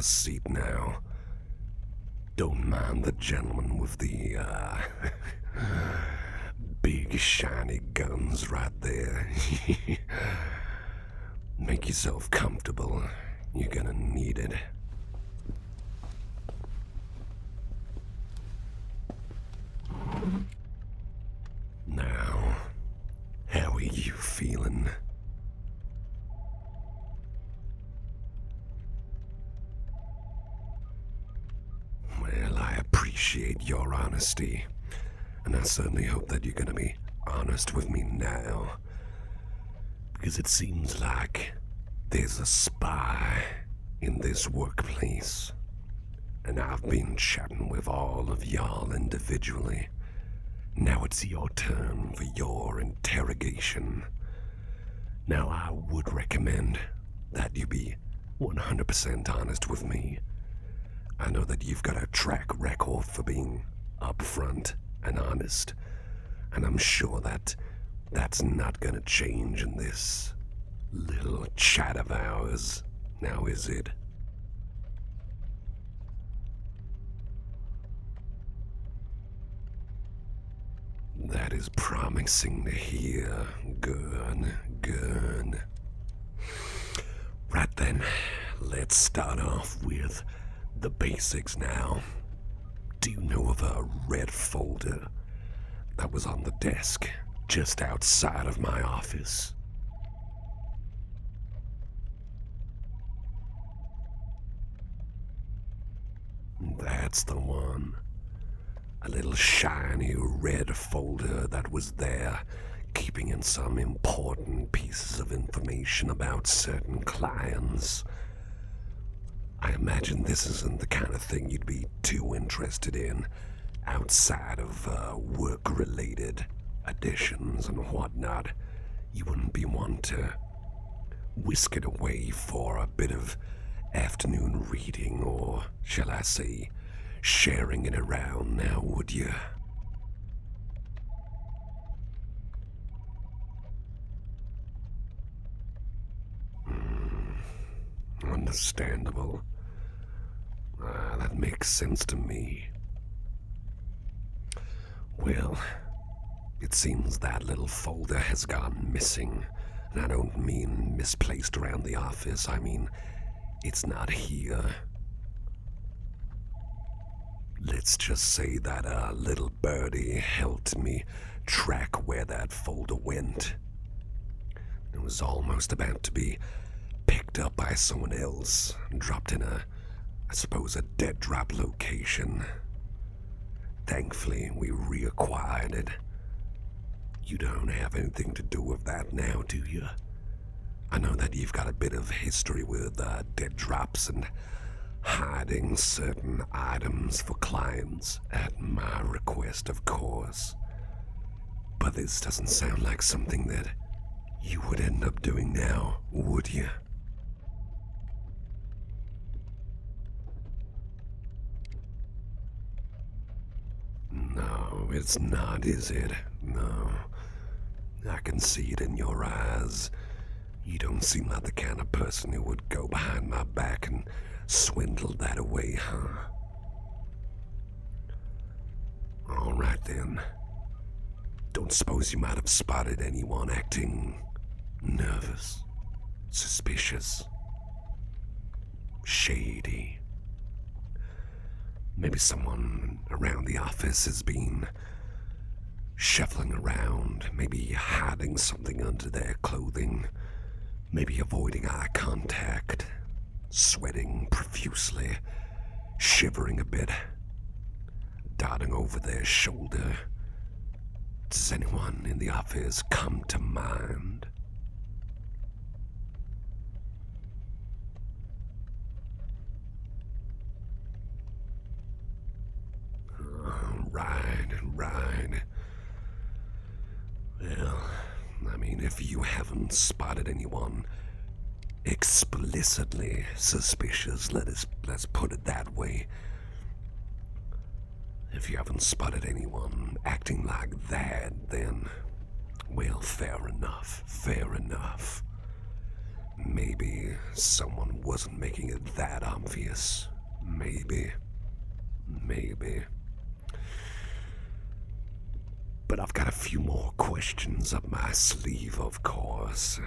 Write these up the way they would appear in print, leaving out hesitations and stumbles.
a seat now. Don't mind the gentleman with the, big shiny guns right there. Make yourself comfortable. You're gonna need it. Now, how are you feeling? Well, I appreciate your honesty, and I certainly hope that you're gonna be honest with me now, because it seems like there's a spy in this workplace, and I've been chatting with all of y'all individually. Now it's your turn for your interrogation. Now I would recommend that you be 100% honest with me. I know that you've got a track record for being upfront and honest, and I'm sure that that's not gonna change in this little chat of ours, now is it? That is promising to hear. Good, good. Right then, let's start off with the basics now. Do you know of a red folder that was on the desk just outside of my office? That's the one. A little shiny red folder that was there, keeping in some important pieces of information about certain clients. I imagine this isn't the kind of thing you'd be too interested in outside of work-related additions and whatnot. You wouldn't be one to whisk it away for a bit of afternoon reading, or shall I say, sharing it around now, would you? Understandable. That makes sense to me. Well, it seems that little folder has gone missing. And I don't mean misplaced around the office, I mean it's not here. Let's just say that a little birdie helped me track where that folder went. It was almost about to be picked up by someone else and dropped in I suppose, a dead drop location. Thankfully, we reacquired it. You don't have anything to do with that now, do you? I know that you've got a bit of history with dead drops and hiding certain items for clients, at my request, of course. But this doesn't sound like something that you would end up doing now, would you? No, it's not, is it? No. I can see it in your eyes. You don't seem like the kind of person who would go behind my back and swindle that away, huh? All right then. Don't suppose you might have spotted anyone acting nervous, suspicious, shady? Maybe someone around the office has been shuffling around, maybe hiding something under their clothing, maybe avoiding eye contact, sweating profusely, shivering a bit, darting over their shoulder. Does anyone in the office come to mind? Right. Well, I mean, if you haven't spotted anyone explicitly suspicious, let's put it that way. If you haven't spotted anyone acting like that, then, well, fair enough. Maybe someone wasn't making it that obvious. Maybe. But I've got a few more questions up my sleeve, of course.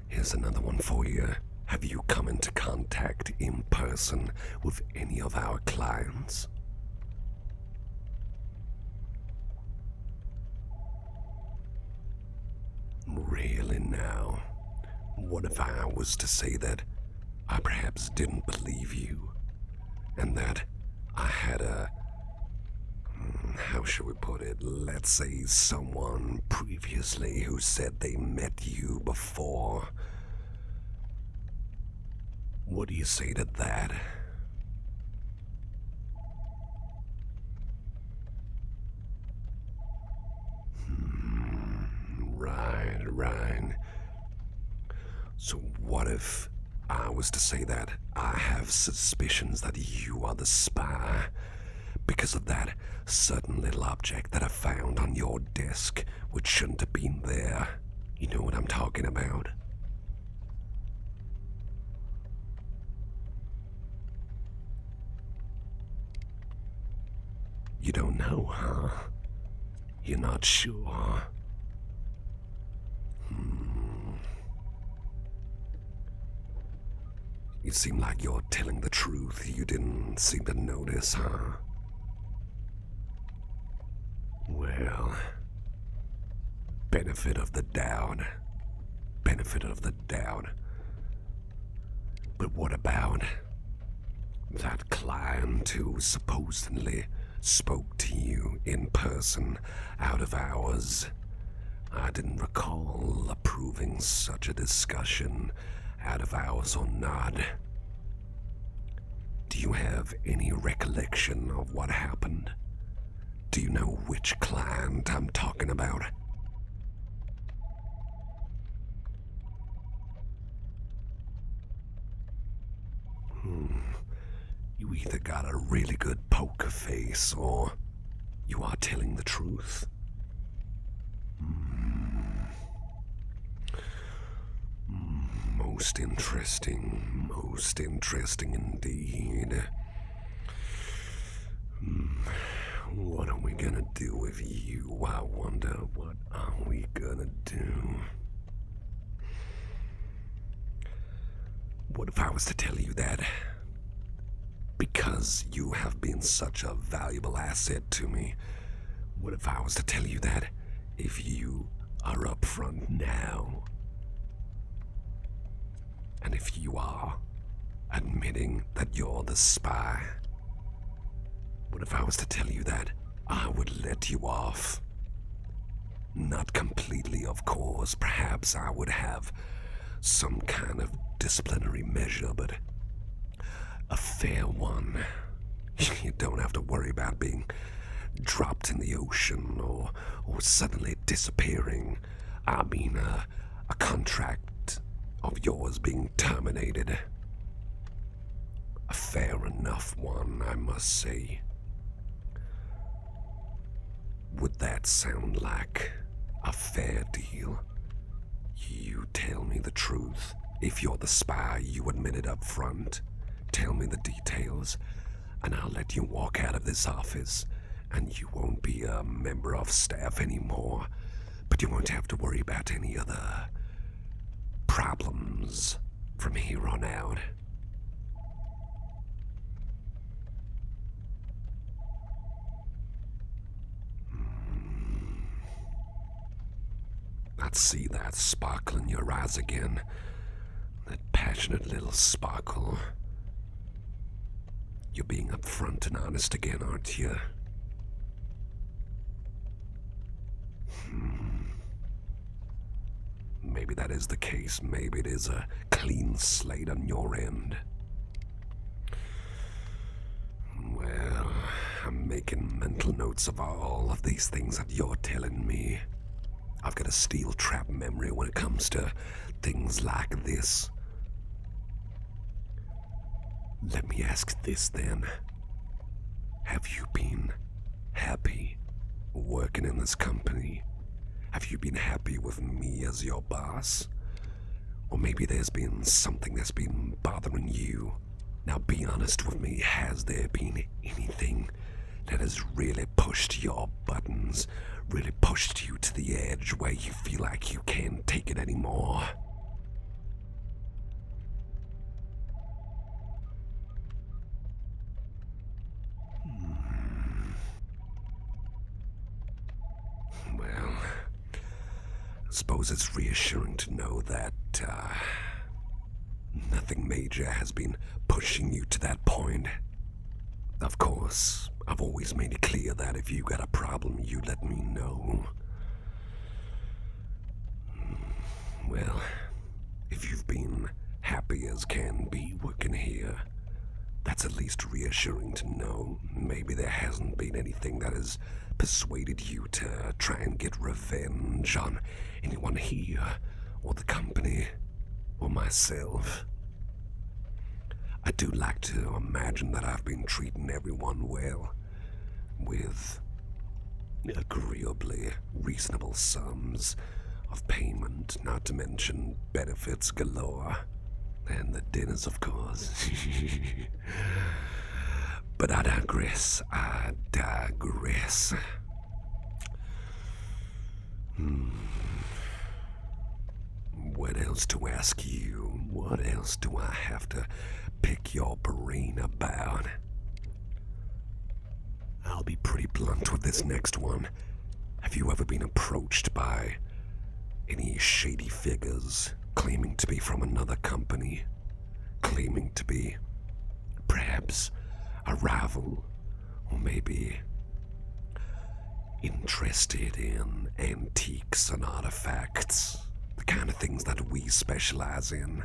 Here's another one for you. Have you come into contact in person with any of our clients? Really now? What if I was to say that I perhaps didn't believe you, and that I had how should we put it? Let's say someone previously who said they met you before. What do you say to that? Right. So what if I was to say that I have suspicions that you are the spy because of that certain little object that I found on your desk which shouldn't have been there? You know what I'm talking about? You don't know, huh? You're not sure? You seem like you're telling the truth. You didn't seem to notice, huh? Well, benefit of the doubt. Benefit of the doubt. But what about that client who supposedly spoke to you in person out of hours? I didn't recall approving such a discussion, out of hours or not. Do you have any recollection of what happened? Do you know which client I'm talking about? You either got a really good poker face or you are telling the truth. Most interesting indeed. What are we gonna do with you? I wonder, what are we gonna do? What if I was to tell you that because you have been such a valuable asset to me, what if I was to tell you that if you are upfront now, and if you are admitting that you're the spy, what if I was to tell you that I would let you off? Not completely, of course. Perhaps I would have some kind of disciplinary measure, but a fair one. You don't have to worry about being dropped in the ocean or suddenly disappearing. I mean, a contract of yours being terminated. A fair enough one, I must say. Would that sound like a fair deal? You tell me the truth. If you're the spy, you admit it up front. Tell me the details, and I'll let you walk out of this office, and you won't be a member of staff anymore, but you won't have to worry about any other problems from here on out. I'd see that sparkle in your eyes again. That passionate little sparkle. You're being upfront and honest again, aren't you? Maybe that is the case. Maybe it is a clean slate on your end. Well, I'm making mental notes of all of these things that you're telling me. I've got a steel trap memory when it comes to things like this. Let me ask this then. Have you been happy working in this company? Have you been happy with me as your boss? Or maybe there's been something that's been bothering you. Now be honest with me, has there been anything that has really pushed your buttons, really pushed you to the edge where you feel like you can't take it anymore? Well, I suppose it's reassuring to know that, nothing major has been pushing you to that point. Of course, I've always made it clear that if you got a problem, you let me know. Well, if you've been happy as can be working here, that's at least reassuring to know. Maybe there hasn't been anything that has persuaded you to try and get revenge on anyone here, or the company, or myself. I do like to imagine that I've been treating everyone well, with agreeably reasonable sums of payment, not to mention benefits galore. And the dinners, of course. But I digress. What else to ask you? What else do I have to pick your brain about? I'll be pretty blunt with this next one. Have you ever been approached by any shady figures claiming to be from another company? Claiming to be perhaps a rival, or maybe interested in antiques and artifacts, the kind of things that we specialize in.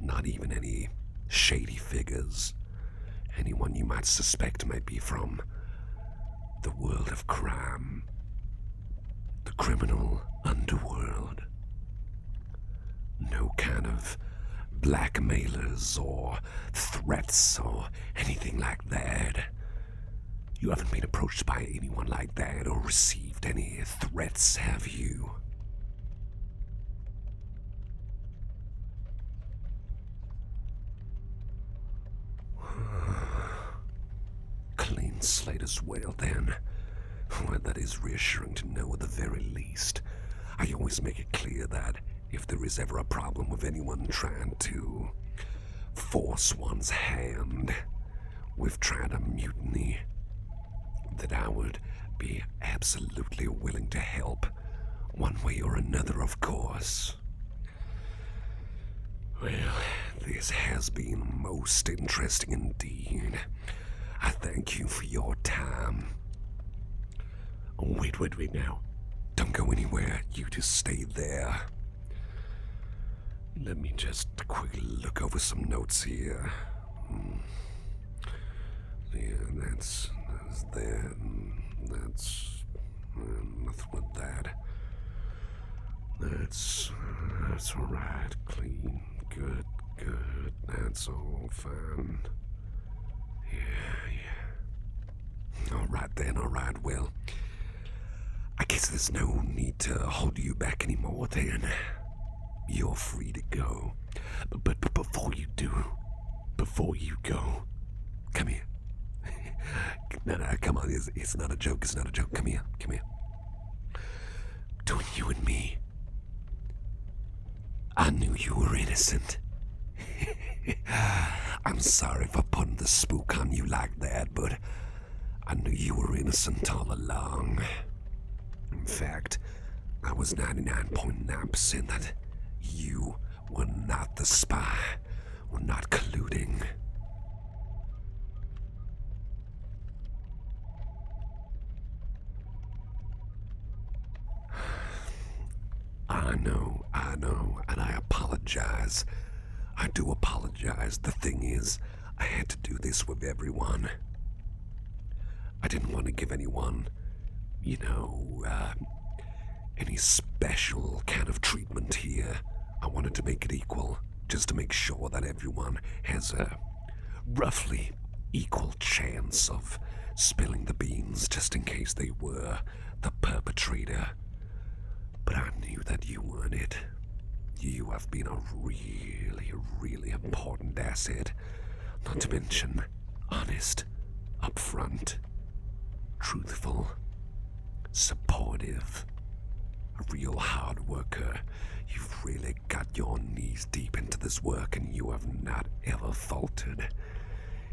Not even any shady figures. Anyone you might suspect might be from the world of crime, the criminal underworld. No kind of blackmailers or threats or anything like that. You haven't been approached by anyone like that or received any threats, have you? Clean slate as well, then. Well, that is reassuring to know at the very least. I always make it clear that if there is ever a problem with anyone trying to force one's hand with trying to mutiny, that I would be absolutely willing to help, one way or another, of course. Well, this has been most interesting indeed. I thank you for your time. Oh, wait now. Don't go anywhere. You just stay there. Let me just quickly look over some notes here. Yeah, that's that. That's nothing with that. That's all right. Clean. Good. That's all fine. Yeah. All right then. All right. Well, I guess there's no need to hold you back anymore then. You're free to go. But before you go, come here. No, come on. It's not a joke. It's not a joke. Come here. Between you and me, I knew you were innocent. I'm sorry for putting the spook on you like that, but I knew you were innocent all along. In fact, I was 99.9% that you were not the spy, were not colluding. I know, and I apologize. I do apologize. The thing is, I had to do this with everyone. I didn't want to give anyone, any special kind of treatment here. I wanted to make it equal, just to make sure that everyone has a roughly equal chance of spilling the beans just in case they were the perpetrator. But I knew that you weren't it. You have been a really, really important asset. Not to mention honest, upfront, truthful, supportive, a real hard worker. You've really got your knees deep into this work and you have not ever faltered.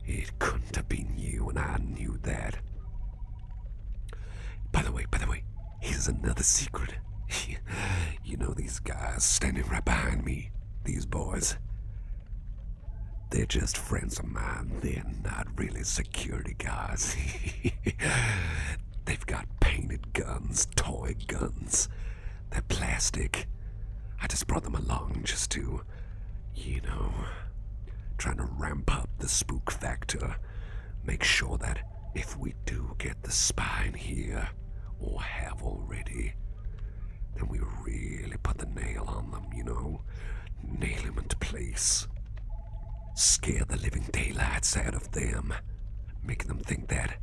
It couldn't have been you, and I knew that. By the way, here's another secret. You know these guys standing right behind me, these boys? They're just friends of mine. They're not really security guards. They've got painted guns, toy guns. They're plastic. I just brought them along just to, trying to ramp up the spook factor. Make sure that if we do get the spy in here, or have already, then we really put the nail on them, nail him into place. Scare the living daylights out of them, making them think that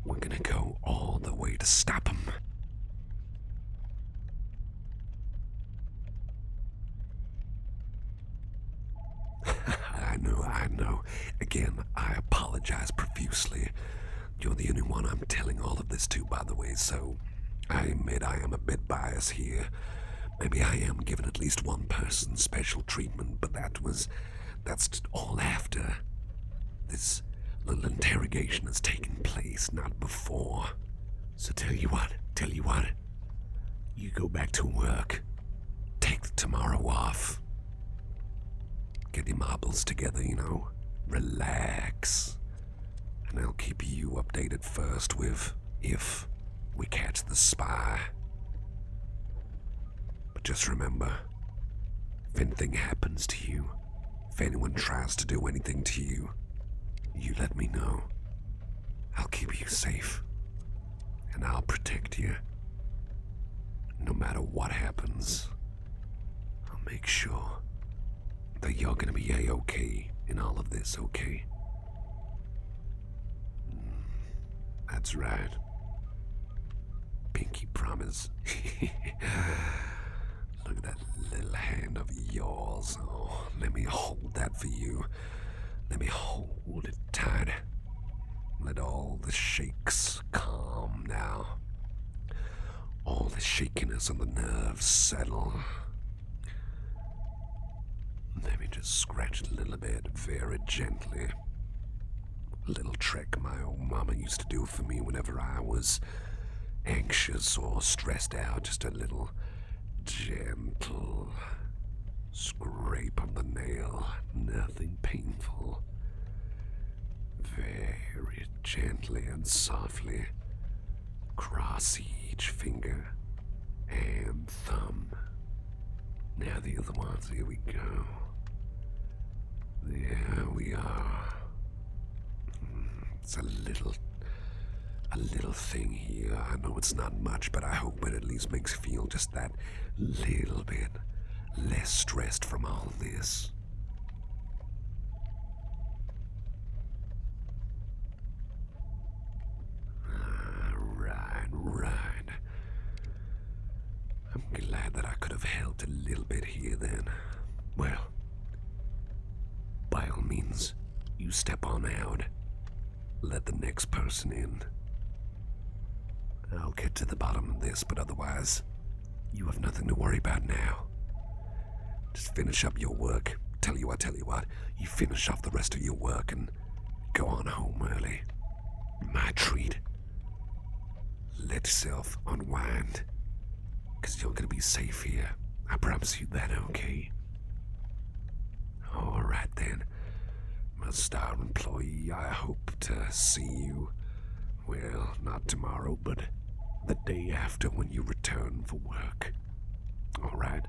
we're gonna go all the way to stop them. I know. Again, I apologize profusely. You're the only one I'm telling all of this to, by the way, so I admit I am a bit biased here. Maybe I am giving at least one person special treatment, but that's all after this little interrogation has taken place, not before. So tell you what, you go back to work, take tomorrow off, get your marbles together, relax, and I'll keep you updated first with if we catch the spy. But just remember, if anything happens to you, if anyone tries to do anything to you, you let me know. I'll keep you safe, and I'll protect you. No matter what happens, I'll make sure that you're gonna be A-okay in all of this, okay? That's right. Pinky promise. Look at that little hand of yours. Oh, let me hold that for you. Let me hold it tight. Let all the shakes calm now. All the shakiness on the nerves settle. Let me just scratch it a little bit, very gently. A little trick my old mama used to do for me whenever I was anxious or stressed out. Just a little gentle scrape on the nail. Nothing painful. Very gently and softly across each finger and thumb. Now the other ones, here we go. There we are. It's a little thing here. I know it's not much, but I hope it at least makes you feel just that little bit less stressed from all this. Right. I'm glad that I could have helped a little bit here then. Well, by all means, you step on out. Let the next person in. I'll get to the bottom of this, but otherwise, you have nothing to worry about now. Just finish up your work. Tell you what, you finish off the rest of your work and go on home early. My treat. Let yourself unwind, because you're gonna be safe here. I promise you that, okay? Alright then, my star employee, I hope to see you, well, not tomorrow, but the day after when you return for work. Alright?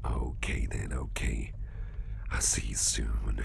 Okay then, okay. I'll see you soon.